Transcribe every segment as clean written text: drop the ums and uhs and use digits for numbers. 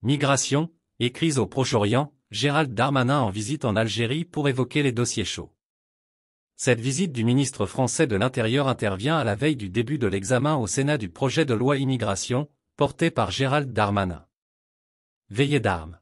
migration et crise au Proche-Orient, Gérald Darmanin en visite en Algérie pour évoquer les dossiers chauds. Cette visite du ministre français de l'Intérieur intervient à la veille du début de l'examen au Sénat du projet de loi immigration, porté par Gérald Darmanin. Veillée d'armes.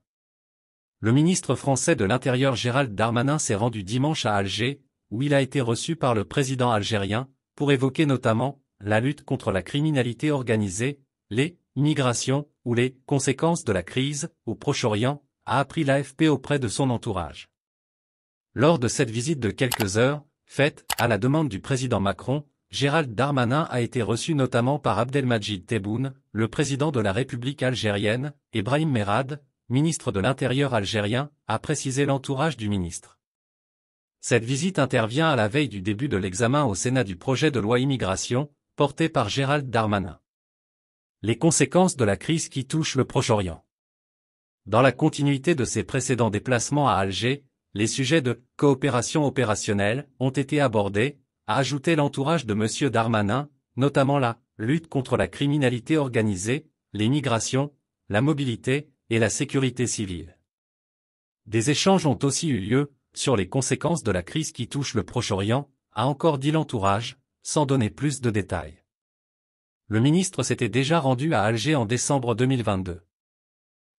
Le ministre français de l'Intérieur Gérald Darmanin s'est rendu dimanche à Alger, où il a été reçu par le président algérien, pour évoquer notamment la lutte contre la criminalité organisée, les migrations ou les conséquences de la crise au Proche-Orient, a appris l'AFP auprès de son entourage. Lors de cette visite de quelques heures, faite à la demande du président Macron, Gérald Darmanin a été reçu notamment par Abdelmadjid Tebboune, le président de la République algérienne, et Brahim Merad, ministre de l'Intérieur algérien, a précisé l'entourage du ministre. Cette visite intervient à la veille du début de l'examen au Sénat du projet de loi immigration, porté par Gérald Darmanin. Les conséquences de la crise qui touche le Proche-Orient. Dans la continuité de ses précédents déplacements à Alger, les sujets de coopération opérationnelle ont été abordés, a ajouté l'entourage de M. Darmanin, notamment la lutte contre la criminalité organisée, les migrations, la mobilité et la sécurité civile. Des échanges ont aussi eu lieu sur les conséquences de la crise qui touche le Proche-Orient, a encore dit l'entourage, sans donner plus de détails. Le ministre s'était déjà rendu à Alger en décembre 2022.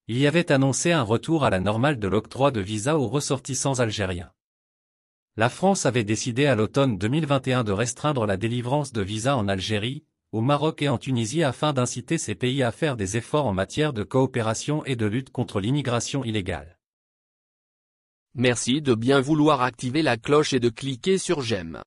Il y avait annoncé un retour à la normale de l'octroi de visa aux ressortissants algériens. La France avait décidé à l'automne 2021 de restreindre la délivrance de visas en Algérie, au Maroc et en Tunisie afin d'inciter ces pays à faire des efforts en matière de coopération et de lutte contre l'immigration illégale. Merci de bien vouloir activer la cloche et de cliquer sur j'aime.